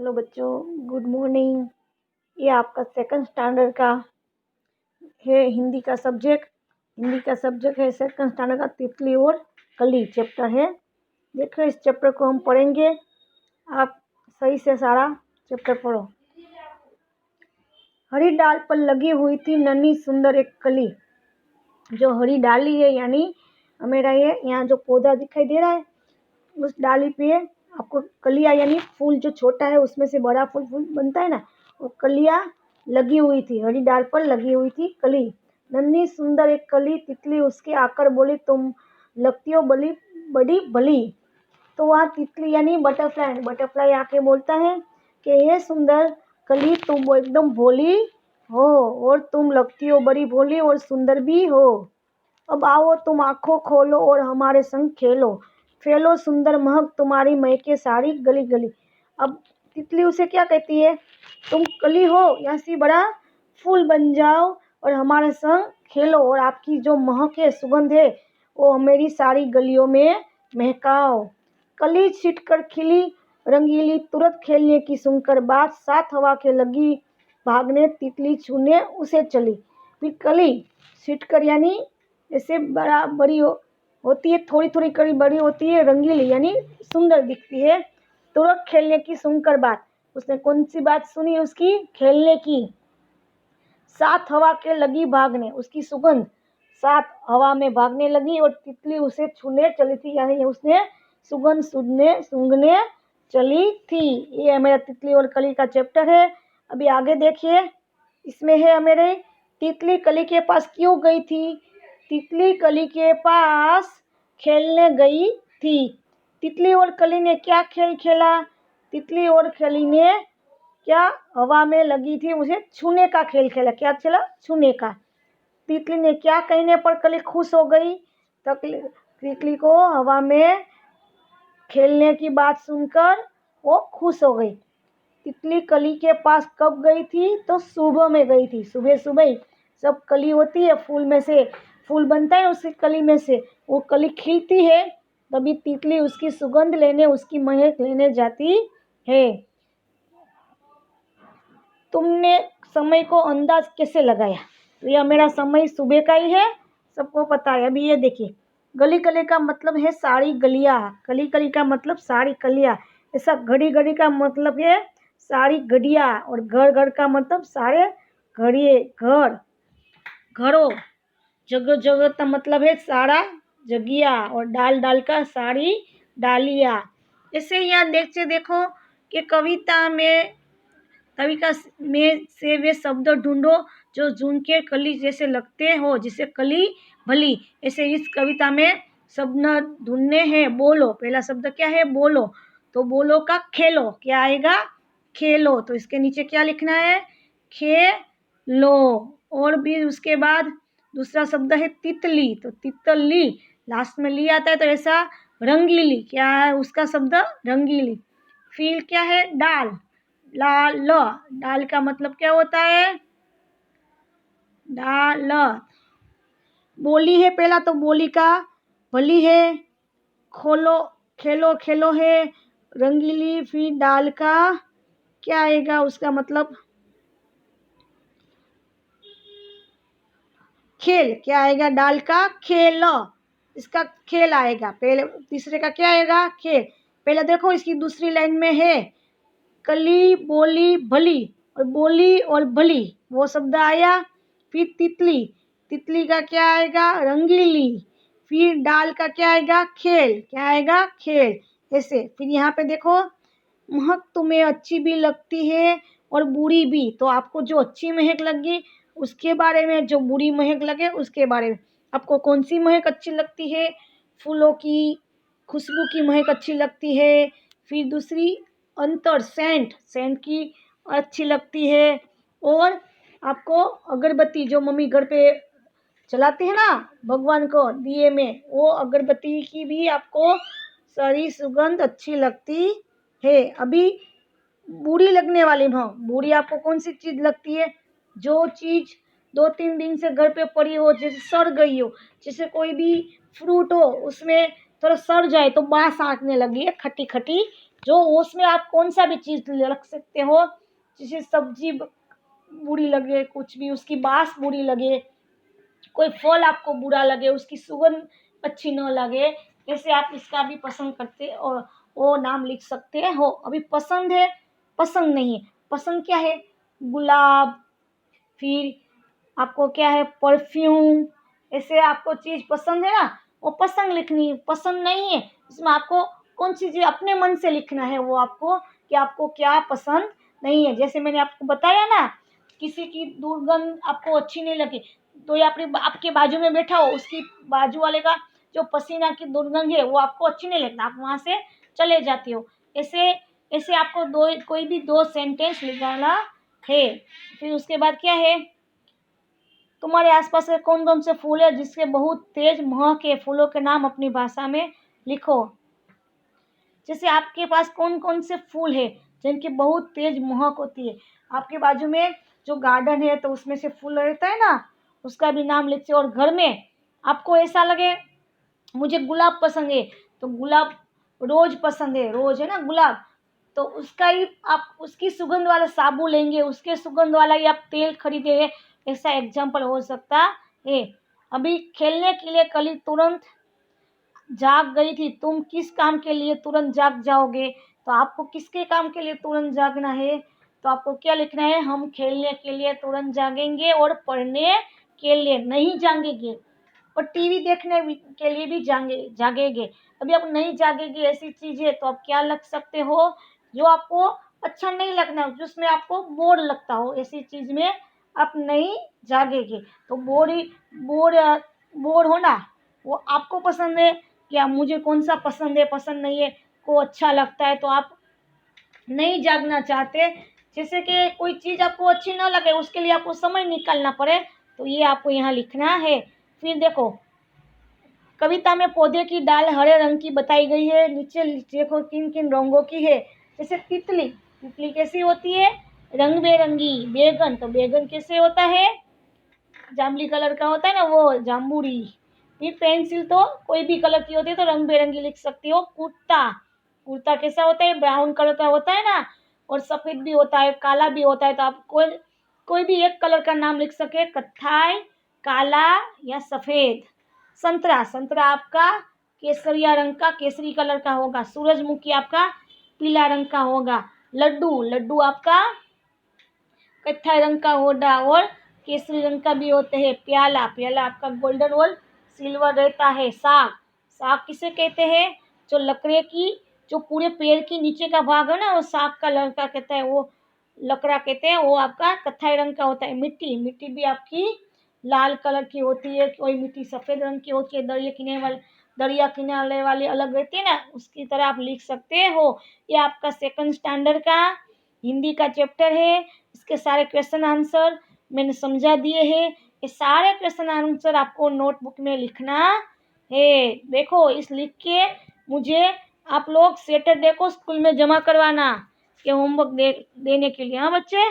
Hello बच्चों, good morning. ये आपका सेकंड स्टैंडर्ड का है हिंदी का सब्जेक्ट। है सेकंड स्टैंडर्ड का तितली और कली चैप्टर है। देखो, इस चैप्टर को हम पढ़ेंगे। आप सही से सारा चैप्टर पढ़ो। हरी डाल पर लगी हुई थी नन्ही सुंदर एक कली। जो हरी डाली है यानी मेरा ये यहाँ जो पौधा दिखाई दे रहा है, उस डाली पे आपको कलियां यानी फूल जो छोटा है उसमें से बड़ा फूल बनता है ना, वो कलियां लगी हुई थी। हरी डाल पर लगी हुई थी कली। नन्ही सुंदर एक कली तितली उसके आकर बोली, तुम लगती हो बड़ी बड़ी भली। तो वहाँ तितली यानी बटरफ्लाई आके बोलता है कि ये सुंदर कली, तुम एकदम भोली हो और तुम लगती हो बड़ी भोली और सुंदर भी हो। अब आओ तुम आंखों खोलो और हमारे संग खेलो, फैलो सुंदर महक तुम्हारी महके सारी गली गली। अब तितली उसे क्या कहती है, तुम कली हो यहाँ से बड़ा फूल बन जाओ और हमारे संग खेलो और आपकी जो महक है, सुगंध है, वो मेरी सारी गलियों में महकाओ। कली छिटकर खिली रंगीली, तुरंत खेलने की सुनकर बात, साथ हवा के लगी भागने तितली छूने उसे चली। फिर कली छिटकर यानी जैसे बड़ी होती है, थोड़ी थोड़ी कड़ी बड़ी होती है, रंगीली यानी सुंदर दिखती है। तुरंत खेलने की सुनकर बात, उसने कौन सी बात सुनी, उसकी खेलने की। साथ हवा के लगी भागने, उसकी सुगंध साथ हवा में भागने लगी और तितली उसे छूने चली थी, यानी उसने सुगंध सूंघने चली थी। ये मेरा तितली और कली का चैप्टर है। अभी आगे देखिए, इसमें है मेरे तितली कली के पास क्यों गई थी। तितली कली के पास खेलने गई थी। तितली और कली ने क्या खेल खेला। तितली और कली ने क्या हवा में लगी थी उसे छूने का खेल खेला। क्या चला, छूने का। तितली ने क्या कहने पर कली खुश हो गई। तितली को हवा में खेलने की बात सुनकर वो खुश हो गई। तितली कली के पास कब गई थी, तो सुबह में गई थी। सुबह सुबह सब कली होती है, फूल में से फूल बनता है, उसी कली में से वो कली खिलती है, तभी तितली उसकी सुगंध लेने, उसकी महक लेने जाती है। तुमने समय को अंदाज कैसे लगाया। तो यह मेरा समय सुबह का ही है, सबको पता है। अभी ये देखिए, गली गली का मतलब है सारी गलियां, कली कली का मतलब सारी कलियां। ऐसा घड़ी घड़ी का मतलब है सारी घड़ियां, और घर घर का मतलब सारे घरों। जगह जगह का मतलब है सारा जगिया, और डाल डाल का सारी डालिया। ऐसे यहाँ देखो कि कविता में से वे शब्द ढूंढो जो जून के कली जैसे लगते हो, जिसे कली भली। ऐसे इस कविता में शब्द ढूंढने हैं। बोलो, पहला शब्द क्या है, बोलो। तो बोलो का खेलो क्या आएगा, खेलो। तो इसके नीचे क्या लिखना है, खेलो। और भी उसके बाद दूसरा शब्द है तितली, तो तितली लास्ट में ली आता है, तो ऐसा रंगीली क्या है उसका शब्द, रंगीली। फिर क्या है, डाल, डाल का मतलब क्या होता है, डाल। बोली है पहला, तो बोली का भली है। खोलो, खेलो, खेलो है रंगीली। फिर डाल का क्या आएगा, उसका मतलब खेल क्या आएगा, डाल का खेल, इसका खेल आएगा। पहले तीसरे का क्या आएगा, खेल। पहले देखो इसकी दूसरी लाइन में है कली बोली भली, और बोली और भली वो शब्द आया। फिर तितली, तितली का क्या आएगा, रंगीली। फिर डाल का क्या आएगा, खेल, क्या आएगा, खेल। ऐसे फिर यहाँ पे देखो, महक तुम्हें अच्छी भी लगती है और बुरी भी। तो आपको जो अच्छी महक लगी उसके बारे में, जो बुरी महक लगे उसके बारे में। आपको कौन सी महक अच्छी लगती है, फूलों की खुशबू की महक अच्छी लगती है। फिर दूसरी अंतर, सेंट की अच्छी लगती है। और आपको अगरबत्ती जो मम्मी घर पे चलाती है ना भगवान को दिए में, वो अगरबत्ती की भी आपको सारी सुगंध अच्छी लगती है। अभी बुरी लगने वाली भाव, बुरी आपको कौन सी चीज लगती है, जो चीज 2-3 दिन से घर पे पड़ी हो, जैसे सड़ गई हो, जैसे कोई भी फ्रूट हो उसमें थोड़ा सड़ जाए तो बास आने लगी है खट्टी खट्टी, जो उसमें आप कौन सा भी चीज़ रख सकते हो, जैसे सब्जी बुरी लगे, कुछ भी उसकी बास बुरी लगे, कोई फल आपको बुरा लगे, उसकी सुगंध अच्छी न लगे, जैसे आप इसका भी पसंद करते और वो नाम लिख सकते हो। अभी पसंद है, पसंद नहीं है, पसंद क्या है, गुलाब, फिर आपको क्या है, परफ्यूम, ऐसे आपको चीज़ पसंद है ना, वो पसंद लिखनी है। पसंद नहीं है, इसमें आपको कौन सी चीज़ अपने मन से लिखना है, वो आपको कि आपको क्या पसंद नहीं है। जैसे मैंने आपको बताया ना, किसी की दुर्गंध आपको अच्छी नहीं लगी, तो ये आपके बाजू में बैठा हो, उसकी बाजू वाले का जो पसीना की दुर्गंध है वो आपको अच्छी नहीं लगता, आप वहाँ से चले जाते हो। ऐसे ऐसे आपको कोई भी दो सेंटेंस लिखना है। फिर उसके बाद क्या है, तुम्हारे आसपास के कौन कौन से फूल है जिसके बहुत तेज महक है, फूलों के नाम अपनी भाषा में लिखो। जैसे आपके पास कौन कौन से फूल है जिनकी बहुत तेज महक होती है, आपके बाजू में जो गार्डन है तो उसमें से फूल रहता है ना, उसका भी नाम लिखते। और घर में आपको ऐसा लगे मुझे गुलाब पसंद है, तो गुलाब, रोज पसंद है, रोज है ना गुलाब, तो उसका ही आप उसकी सुगंध वाला साबुन लेंगे, उसके सुगंध वाला ही आप तेल खरीदेंगे। ऐसा एग्जाम्पल हो सकता है। अभी खेलने के लिए कल तुरंत जाग गई थी, तुम किस काम के लिए तुरंत जाग जाओगे, तो आपको किसके काम के लिए तुरंत जागना है, तो आपको क्या लिखना है, हम खेलने के लिए तुरंत जागेंगे और पढ़ने के लिए नहीं जागेंगे, और टीवी देखने के लिए भी जागेंगे। अभी आप नहीं जागेंगे, ऐसी चीज़ है तो आप क्या लग सकते हो, जो आपको अच्छा नहीं लगना, जिसमें आपको बोर लगता हो, ऐसी चीज़ में आप नहीं जागेंगे। तो बोर होना वो आपको पसंद है, क्या मुझे कौन सा पसंद है, पसंद नहीं है, को अच्छा लगता है तो आप नहीं जागना चाहते। जैसे कि कोई चीज़ आपको अच्छी ना लगे, उसके लिए आपको समय निकालना पड़े, तो ये आपको यहाँ लिखना है। फिर देखो, कविता में पौधे की डाल हरे रंग की बताई गई है, नीचे देखो किन किन रंगों की है। जैसे तितली, तितली कैसी होती है, रंग बेरंगी। बैगन, तो बैगन कैसे होता है, जामुनी कलर का होता है ना, वो जामुनी। फिर पेंसिल तो कोई भी कलर की होती है, तो रंग बेरंगी लिख सकती हो। कुर्ता, कुर्ता कैसा होता है, ब्राउन कलर का होता है ना, और सफ़ेद भी होता है, काला भी होता है, तो आप कोई भी एक कलर का नाम लिख सके, कत्थाई, काला या सफ़ेद। संतरा, संतरा आपका केसरिया रंग का, केसरी कलर का होगा। सूरजमुखी आपका पीला रंग का होगा। लड्डू, लड्डू आपका कत्थई रंग का होगा और केसरी रंग का भी होते हैं। प्याला, प्याला आपका गोल्डन और सिल्वर रहता है। साग, साग किसे कहते हैं, जो लकड़े की, जो पूरे पेड़ की नीचे का भाग है ना, वो साग का लड़का कहता है, वो लकड़ा कहते हैं, वो आपका कत्थई रंग का होता है। मिट्टी, मिट्टी भी आपकी लाल कलर की होती है, कोई मिट्टी सफ़ेद रंग की होती है। दरिया किनारे वाली अलग रहती है ना, उसकी तरह आप लिख सकते हो। ये आपका सेकंड स्टैंडर्ड का हिंदी का चैप्टर है। इसके सारे क्वेश्चन आंसर मैंने समझा दिए हैं। ये सारे क्वेश्चन आंसर आपको नोटबुक में लिखना है। देखो, इस लिख के मुझे आप लोग सैटरडे को स्कूल में जमा करवाना, कि होमवर्क देने के लिए। हाँ बच्चे।